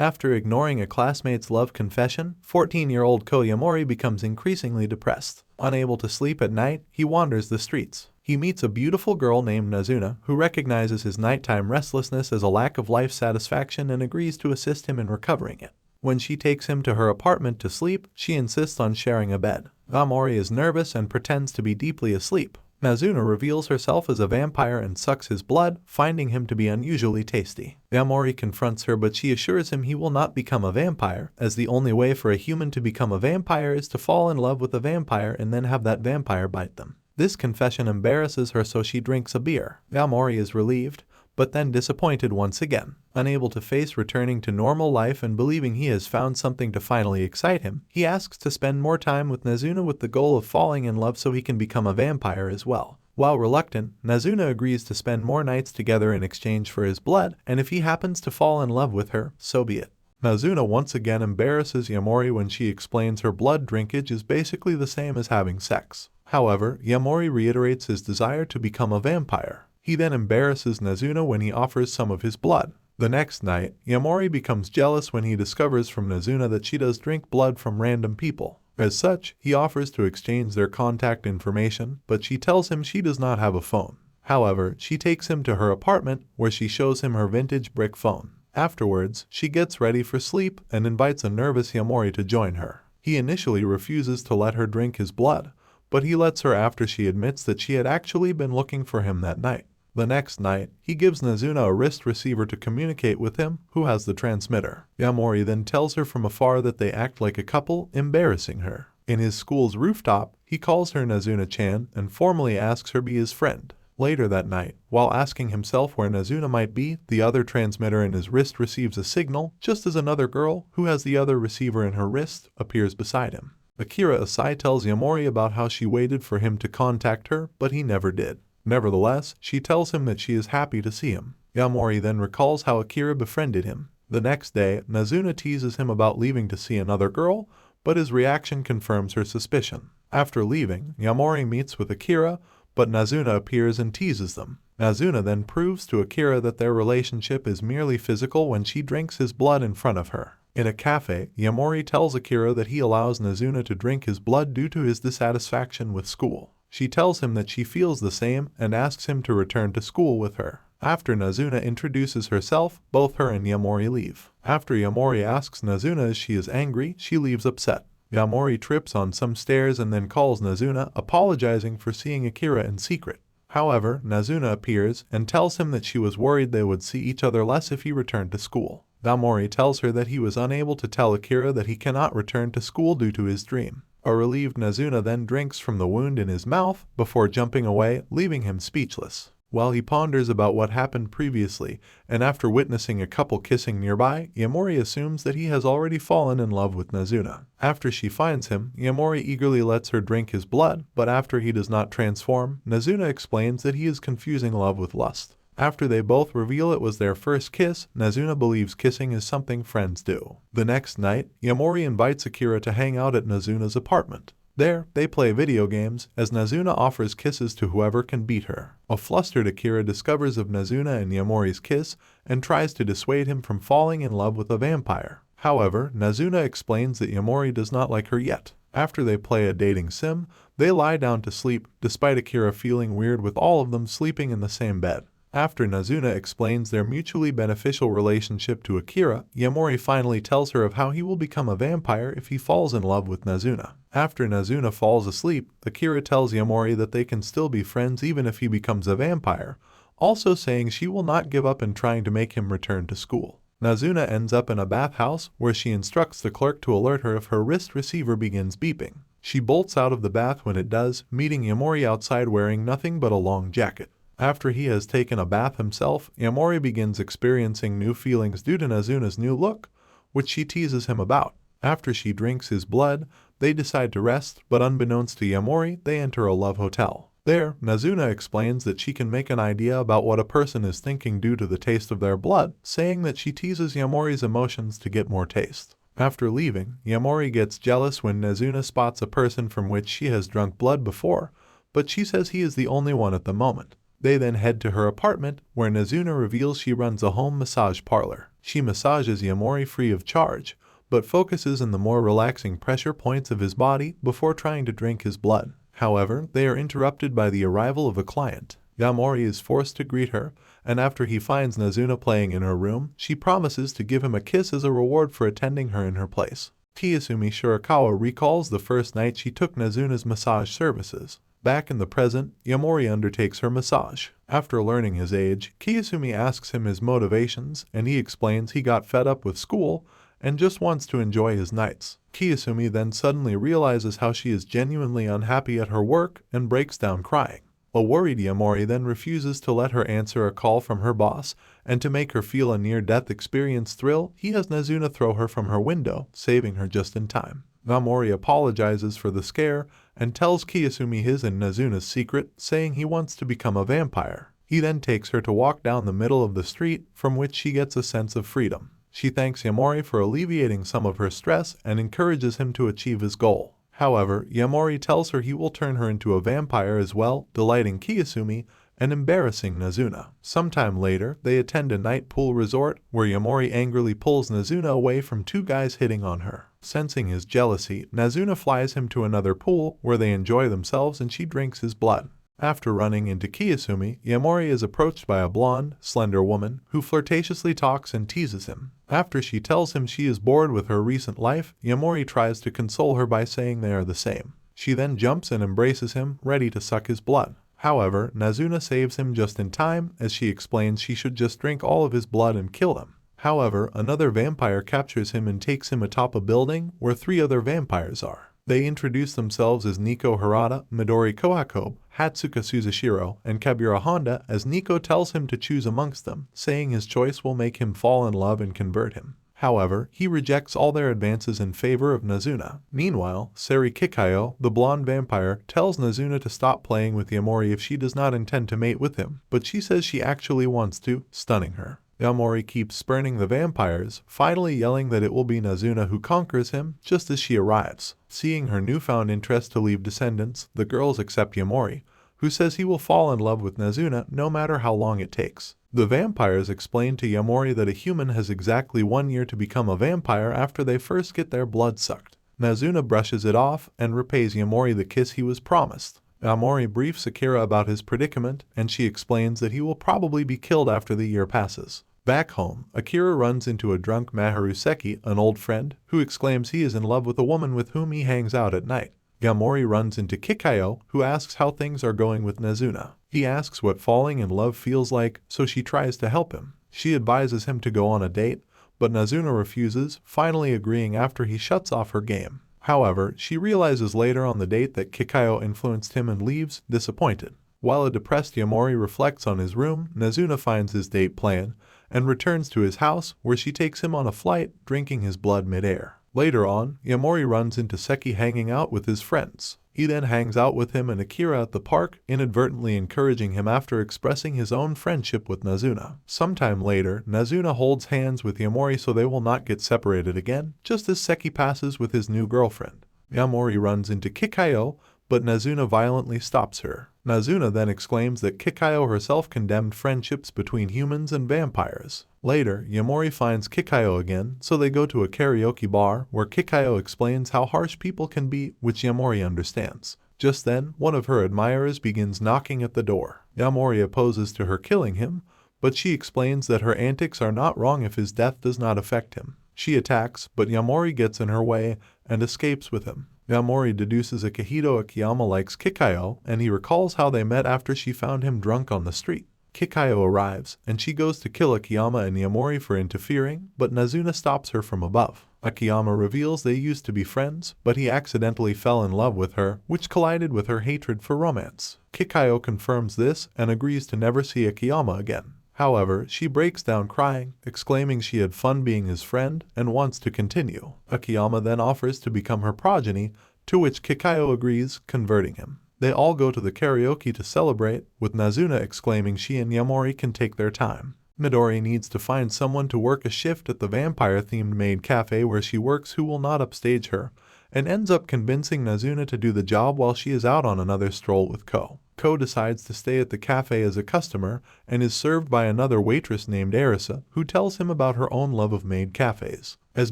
After ignoring a classmate's love confession, 14-year-old Koyamori becomes increasingly depressed. Unable to sleep at night, he wanders the streets. He meets a beautiful girl named Nazuna, who recognizes his nighttime restlessness as a lack of life satisfaction and agrees to assist him in recovering it. When she takes him to her apartment to sleep, she insists on sharing a bed. Yamori is nervous and pretends to be deeply asleep. Nazuna reveals herself as a vampire and sucks his blood, finding him to be unusually tasty. Yamori confronts her, but she assures him he will not become a vampire, as the only way for a human to become a vampire is to fall in love with a vampire and then have that vampire bite them. This confession embarrasses her, so she drinks a beer. Yamori is relieved, but then disappointed once again. Unable to face returning to normal life and believing he has found something to finally excite him, he asks to spend more time with Nazuna with the goal of falling in love so he can become a vampire as well. While reluctant, Nazuna agrees to spend more nights together in exchange for his blood, and if he happens to fall in love with her, so be it. Nazuna once again embarrasses Yamori when she explains her blood drinkage is basically the same as having sex. However, Yamori reiterates his desire to become a vampire. He then embarrasses Nazuna when he offers some of his blood. The next night, Yamori becomes jealous when he discovers from Nazuna that she does drink blood from random people. As such, he offers to exchange their contact information, but she tells him she does not have a phone. However, she takes him to her apartment, where she shows him her vintage brick phone. Afterwards, she gets ready for sleep and invites a nervous Yamori to join her. He initially refuses to let her drink his blood, but he lets her after she admits that she had actually been looking for him that night. The next night, he gives Nazuna a wrist receiver to communicate with him, who has the transmitter. Yamori then tells her from afar that they act like a couple, embarrassing her. In his school's rooftop, he calls her Nazuna-chan and formally asks her to be his friend. Later that night, while asking himself where Nazuna might be, the other transmitter in his wrist receives a signal, just as another girl, who has the other receiver in her wrist, appears beside him. Akira Asai tells Yamori about how she waited for him to contact her, but he never did. Nevertheless, she tells him that she is happy to see him. Yamori then recalls how Akira befriended him. The next day, Nazuna teases him about leaving to see another girl, but his reaction confirms her suspicion. After leaving, Yamori meets with Akira, but Nazuna appears and teases them. Nazuna then proves to Akira that their relationship is merely physical when she drinks his blood in front of her. In a cafe, Yamori tells Akira that he allows Nazuna to drink his blood due to his dissatisfaction with school. She tells him that she feels the same and asks him to return to school with her. After Nazuna introduces herself, both her and Yamori leave. After Yamori asks Nazuna if she is angry, she leaves upset. Yamori trips on some stairs and then calls Nazuna, apologizing for seeing Akira in secret. However, Nazuna appears and tells him that she was worried they would see each other less if he returned to school. Yamori tells her that he was unable to tell Akira that he cannot return to school due to his dream. A relieved Nazuna then drinks from the wound in his mouth before jumping away, leaving him speechless. While he ponders about what happened previously, and after witnessing a couple kissing nearby, Yamori assumes that he has already fallen in love with Nazuna. After she finds him, Yamori eagerly lets her drink his blood, but after he does not transform, Nazuna explains that he is confusing love with lust. After they both reveal it was their first kiss, Nazuna believes kissing is something friends do. The next night, Yamori invites Akira to hang out at Nazuna's apartment. There, they play video games, as Nazuna offers kisses to whoever can beat her. A flustered Akira discovers of Nazuna and Yamori's kiss and tries to dissuade him from falling in love with a vampire. However, Nazuna explains that Yamori does not like her yet. After they play a dating sim, they lie down to sleep, despite Akira feeling weird with all of them sleeping in the same bed. After Nazuna explains their mutually beneficial relationship to Akira, Yamori finally tells her of how he will become a vampire if he falls in love with Nazuna. After Nazuna falls asleep, Akira tells Yamori that they can still be friends even if he becomes a vampire, also saying she will not give up in trying to make him return to school. Nazuna ends up in a bathhouse where she instructs the clerk to alert her if her wrist receiver begins beeping. She bolts out of the bath when it does, meeting Yamori outside wearing nothing but a long jacket. After he has taken a bath himself, Yamori begins experiencing new feelings due to Nazuna's new look, which she teases him about. After she drinks his blood, they decide to rest, but unbeknownst to Yamori, they enter a love hotel. There, Nazuna explains that she can make an idea about what a person is thinking due to the taste of their blood, saying that she teases Yamori's emotions to get more taste. After leaving, Yamori gets jealous when Nazuna spots a person from which she has drunk blood before, but she says he is the only one at the moment. They then head to her apartment, where Nazuna reveals she runs a home massage parlor. She massages Yamori free of charge, but focuses on the more relaxing pressure points of his body before trying to drink his blood. However, they are interrupted by the arrival of a client. Yamori is forced to greet her, and after he finds Nazuna playing in her room, she promises to give him a kiss as a reward for attending her in her place. Kiyosumi Shirakawa recalls the first night she took Nazuna's massage services. Back in the present, Yamori undertakes her massage. After learning his age, Kiyosumi asks him his motivations, and he explains he got fed up with school and just wants to enjoy his nights. Kiyosumi then suddenly realizes how she is genuinely unhappy at her work and breaks down crying. A worried Yamori then refuses to let her answer a call from her boss, and to make her feel a near-death experience thrill, he has Nazuna throw her from her window, saving her just in time. Yamori apologizes for the scare and tells Kiyosumi his and Nazuna's secret, saying he wants to become a vampire. He then takes her to walk down the middle of the street, from which she gets a sense of freedom. She thanks Yamori for alleviating some of her stress and encourages him to achieve his goal. However, Yamori tells her he will turn her into a vampire as well, delighting Kiyosumi and embarrassing Nazuna. Sometime later, they attend a night pool resort where Yamori angrily pulls Nazuna away from two guys hitting on her. Sensing his jealousy, Nazuna flies him to another pool where they enjoy themselves and she drinks his blood. After running into Kiyosumi, Yamori is approached by a blonde, slender woman who flirtatiously talks and teases him. After she tells him she is bored with her recent life, Yamori tries to console her by saying they are the same. She then jumps and embraces him, ready to suck his blood. However, Nazuna saves him just in time as she explains she should just drink all of his blood and kill him. However, another vampire captures him and takes him atop a building where three other vampires are. They introduce themselves as Nico Harada, Midori Kohakobe, Hatsuka Suzashiro, and Kabura Honda as Nico tells him to choose amongst them, saying his choice will make him fall in love and convert him. However, he rejects all their advances in favor of Nazuna. Meanwhile, Seri Kikayo, the blonde vampire, tells Nazuna to stop playing with Yamori if she does not intend to mate with him, but she says she actually wants to, stunning her. Yamori keeps spurning the vampires, finally yelling that it will be Nazuna who conquers him just as she arrives. Seeing her newfound interest to leave descendants, the girls accept Yamori, who says he will fall in love with Nazuna no matter how long it takes. The vampires explain to Yamori that a human has exactly 1 year to become a vampire after they first get their blood sucked. Nazuna brushes it off and repays Yamori the kiss he was promised. Yamori briefs Akira about his predicament, and she explains that he will probably be killed after the year passes. Back home, Akira runs into a drunk Maharuseki, an old friend, who exclaims he is in love with a woman with whom he hangs out at night. Yamori runs into Kikayo, who asks how things are going with Nazuna. He asks what falling in love feels like, so she tries to help him. She advises him to go on a date, but Nazuna refuses, finally agreeing after he shuts off her game. However, she realizes later on the date that Kikayo influenced him and leaves, disappointed. While a depressed Yamori reflects on his room, Nazuna finds his date plan and returns to his house, where she takes him on a flight, drinking his blood mid-air. Later on, Yamori runs into Seki hanging out with his friends. He then hangs out with him and Akira at the park, inadvertently encouraging him after expressing his own friendship with Nazuna. Sometime later, Nazuna holds hands with Yamori so they will not get separated again, just as Seki passes with his new girlfriend. Yamori runs into Kikayo, but Nazuna violently stops her. Nazuna then exclaims that Kikayo herself condemned friendships between humans and vampires. Later, Yamori finds Kikayo again, so they go to a karaoke bar where Kikayo explains how harsh people can be, which Yamori understands. Just then, one of her admirers begins knocking at the door. Yamori opposes to her killing him, but she explains that her antics are not wrong if his death does not affect him. She attacks, but Yamori gets in her way and escapes with him. Yamori deduces Akihito Akiyama likes Kikayo, and he recalls how they met after she found him drunk on the street. Kikayo arrives, and she goes to kill Akiyama and Yamori for interfering, but Nazuna stops her from above. Akiyama reveals they used to be friends, but he accidentally fell in love with her, which collided with her hatred for romance. Kikayo confirms this and agrees to never see Akiyama again. However, she breaks down crying, exclaiming she had fun being his friend and wants to continue. Akiyama then offers to become her progeny, to which Kikayo agrees, converting him. They all go to the karaoke to celebrate, with Nazuna exclaiming she and Yamori can take their time. Midori needs to find someone to work a shift at the vampire-themed maid cafe where she works who will not upstage her, and ends up convincing Nazuna to do the job while she is out on another stroll with Ko. Ko decides to stay at the cafe as a customer and is served by another waitress named Arisa, who tells him about her own love of maid cafes. As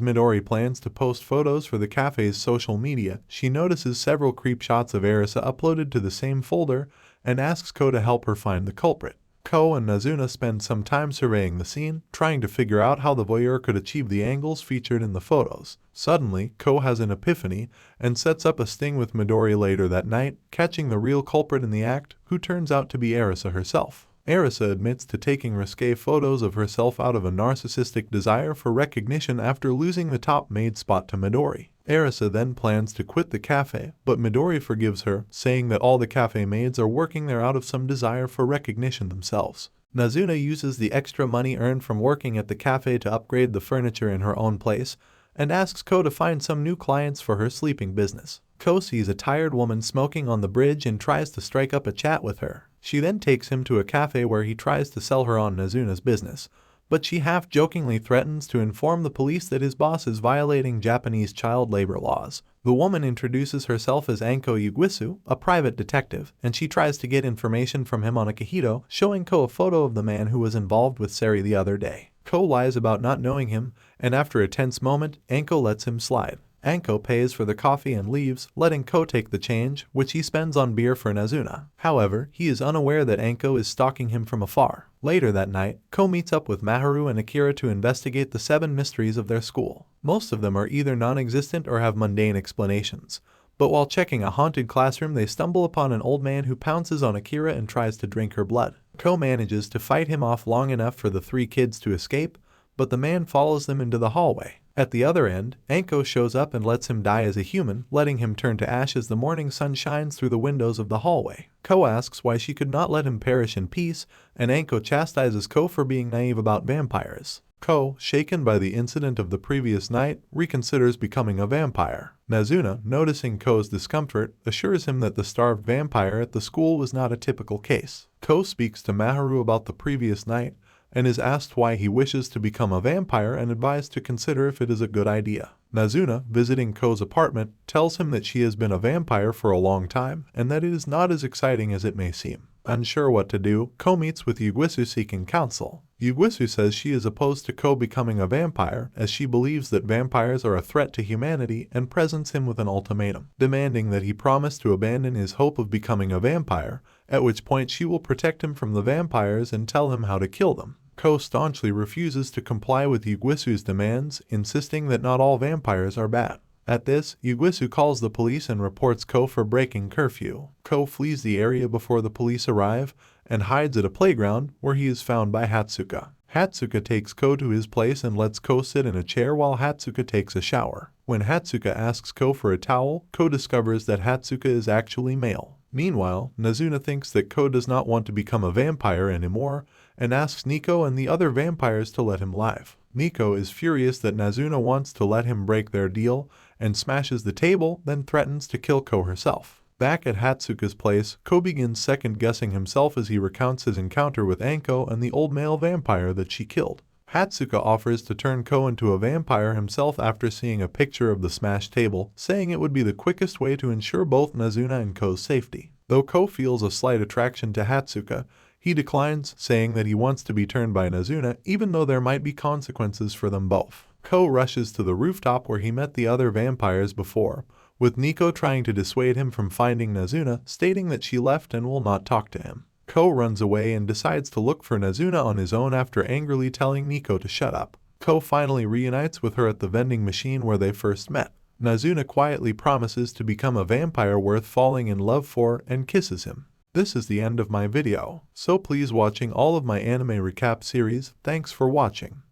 Midori plans to post photos for the cafe's social media, she notices several creep shots of Arisa uploaded to the same folder and asks Ko to help her find the culprit. Ko and Nazuna spend some time surveying the scene, trying to figure out how the voyeur could achieve the angles featured in the photos. Suddenly, Ko has an epiphany and sets up a sting with Midori later that night, catching the real culprit in the act, who turns out to be Arisa herself. Arisa admits to taking risque photos of herself out of a narcissistic desire for recognition after losing the top maid spot to Midori. Arisa then plans to quit the cafe, but Midori forgives her, saying that all the cafe maids are working there out of some desire for recognition themselves. Nazuna uses the extra money earned from working at the cafe to upgrade the furniture in her own place, and asks Ko to find some new clients for her sleeping business. Ko sees a tired woman smoking on the bridge and tries to strike up a chat with her. She then takes him to a cafe where he tries to sell her on Nazuna's business, but she half-jokingly threatens to inform the police that his boss is violating Japanese child labor laws. The woman introduces herself as Anko Yugisu, a private detective, and she tries to get information from him on Akihito, showing Ko a photo of the man who was involved with Seri the other day. Ko lies about not knowing him, and after a tense moment, Anko lets him slide. Anko pays for the coffee and leaves, letting Ko take the change, which he spends on beer for Nazuna. However, he is unaware that Anko is stalking him from afar. Later that night, Ko meets up with Maharu and Akira to investigate the 7 mysteries of their school. Most of them are either non-existent or have mundane explanations. But while checking a haunted classroom, they stumble upon an old man who pounces on Akira and tries to drink her blood. Ko manages to fight him off long enough for the 3 kids to escape, but the man follows them into the hallway. At the other end, Anko shows up and lets him die as a human, letting him turn to ash as the morning sun shines through the windows of the hallway. Ko asks why she could not let him perish in peace, and Anko chastises Ko for being naive about vampires. Ko, shaken by the incident of the previous night, reconsiders becoming a vampire. Nazuna, noticing Ko's discomfort, assures him that the starved vampire at the school was not a typical case. Ko speaks to Maharu about the previous night, and is asked why he wishes to become a vampire and advised to consider if it is a good idea. Nazuna, visiting Ko's apartment, tells him that she has been a vampire for a long time and that it is not as exciting as it may seem. Unsure what to do, Ko meets with Yugisu seeking counsel. Yugisu says she is opposed to Ko becoming a vampire as she believes that vampires are a threat to humanity and presents him with an ultimatum, demanding that he promise to abandon his hope of becoming a vampire, at which point she will protect him from the vampires and tell him how to kill them. Ko staunchly refuses to comply with Yugisu's demands, insisting that not all vampires are bad. At this, Yugisu calls the police and reports Ko for breaking curfew. Ko flees the area before the police arrive and hides at a playground where he is found by Hatsuka. Hatsuka takes Ko to his place and lets Ko sit in a chair while Hatsuka takes a shower. When Hatsuka asks Ko for a towel, Ko discovers that Hatsuka is actually male. Meanwhile, Nazuna thinks that Ko does not want to become a vampire anymore and asks Nico and the other vampires to let him live. Nico is furious that Nazuna wants to let him break their deal and smashes the table, then threatens to kill Ko herself. Back at Hatsuka's place, Ko begins second-guessing himself as he recounts his encounter with Anko and the old male vampire that she killed. Hatsuka offers to turn Ko into a vampire himself after seeing a picture of the smashed table, saying it would be the quickest way to ensure both Nazuna and Ko's safety. Though Ko feels a slight attraction to Hatsuka, he declines, saying that he wants to be turned by Nazuna even though there might be consequences for them both. Ko rushes to the rooftop where he met the other vampires before, with Nico trying to dissuade him from finding Nazuna, stating that she left and will not talk to him. Ko runs away and decides to look for Nazuna on his own after angrily telling Nico to shut up. Ko finally reunites with her at the vending machine where they first met. Nazuna quietly promises to become a vampire worth falling in love for and kisses him. This is the end of my video, so please watching all of my anime recap series. Thanks for watching.